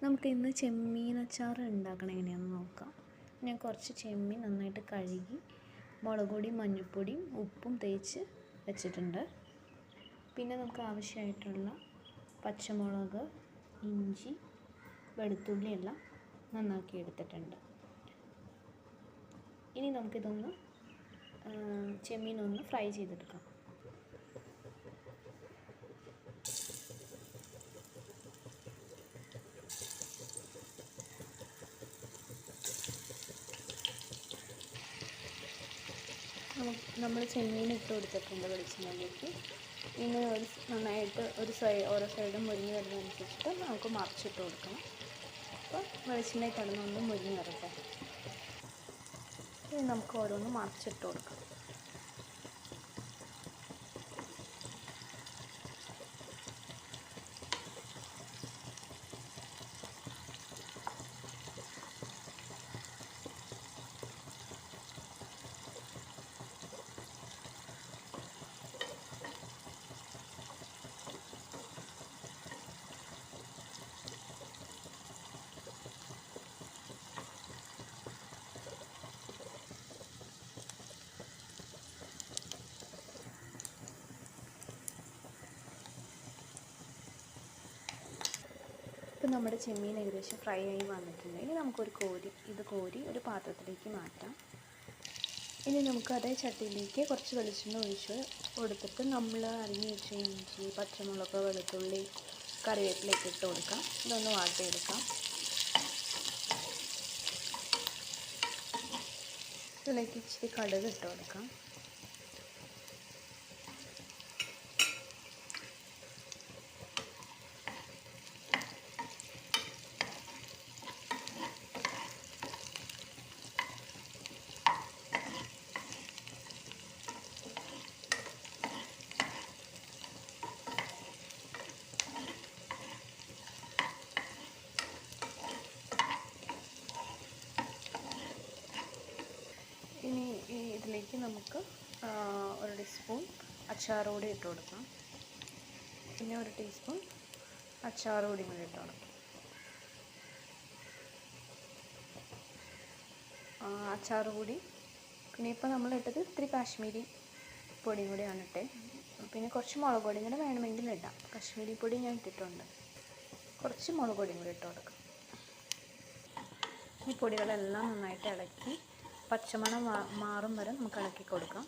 നമുക്ക് ഇന്ന് ചെമ്മീൻ അച്ചാർ ഉണ്ടാക്കണം എങ്ങനെയാണെന്ന് നോക്കാം. ഞാൻ കുറച്ച് ചെമ്മീൻ നന്നായിട്ട് കഴുകി മുളക് പൊടിയും മഞ്ഞൾപ്പൊടിയും ഉപ്പും തേച്ച് വെച്ചിട്ടുണ്ട്. പിന്നെ നമുക്ക് ആവശ്യമായിട്ടുള്ള പച്ചമുളക്, ഇഞ്ചി, വെളുത്തുള്ളി എല്ലാം നന്നാക്കി എടുത്തിട്ടുണ്ട്. ഇനി നമുക്കിതൊന്ന് ചെമ്മീനൊന്ന് ഫ്രൈ ചെയ്തെടുക്കാം. നമ്മൾ ചെമ്മീൻ ഇട്ട് കൊടുത്തിട്ടുണ്ട് വെളിച്ചെണ്ണയിലേക്ക്. ഇനി നന്നായിട്ട് ഓരോ സൈഡും മുരിഞ്ഞ് വരുന്നതനുസരിച്ചിട്ട് നമുക്ക് മറിച്ചിട്ട് കൊടുക്കണം. അപ്പോൾ വെളിച്ചെണ്ണയിൽ കിടന്നൊന്ന് മുരിഞ്ഞ് വരട്ടെ. ഇനി നമുക്ക് ഓരോന്ന് മറിച്ചിട്ട് കൊടുക്കാം. ഇപ്പോൾ നമ്മുടെ ചെമ്മീൻ ഏകദേശം ഫ്രൈ ആയി വന്നിട്ടുണ്ട്. ഇനി നമുക്കൊരു കോരി ഒരു പാത്രത്തിലേക്ക് മാറ്റാം. ഇനി നമുക്ക് അതേ ചട്ടിയിലേക്ക് കുറച്ച് വെളിച്ചെണ്ണ ഒഴിച്ച് കൊടുത്തിട്ട് നമ്മൾ അരിഞ്ഞ് വെച്ച ഇഞ്ചി, പച്ചമുളക്, വെളുത്തുള്ളി, കറിവേപ്പിലയൊക്കെ ഇട്ട് കൊടുക്കാം. ഇതൊന്ന് വാട്ടിയെടുക്കാം. ഇതിലേക്ക് ഇച്ചിരി കടുക് ഇട്ട് കൊടുക്കാം. ഇനി ഇതിലേക്ക് നമുക്ക് ഒരു ടീസ്പൂൺ അച്ചാർ പൊടി ഇട്ട് കൊടുക്കാം. പിന്നെ ഒരു ടീസ്പൂൺ അച്ചാർ പൊടി കൂടി ഇട്ട് കൊടുക്കാം. അച്ചാർ പൊടി പിന്നെ ഇപ്പോൾ നമ്മൾ ഇട്ടത് ഇത്തിരി കാശ്മീരി പൊടിയും കൂടിയാണ് ഇട്ടത്. പിന്നെ കുറച്ച് മുളക് പൊടിയും കൂടെ വേണമെങ്കിൽ ഇടാം. കാശ്മീരി പൊടി ഞാൻ ഇട്ടിട്ടുണ്ട്. കുറച്ച് മുളക് പൊടിയും കൂടി ഇട്ട് കൊടുക്കാം. ഈ പൊടികളെല്ലാം നന്നായിട്ട് ഇളക്കി പച്ചമണം മാറും വരെ നമുക്ക് ഇളക്കി കൊടുക്കാം.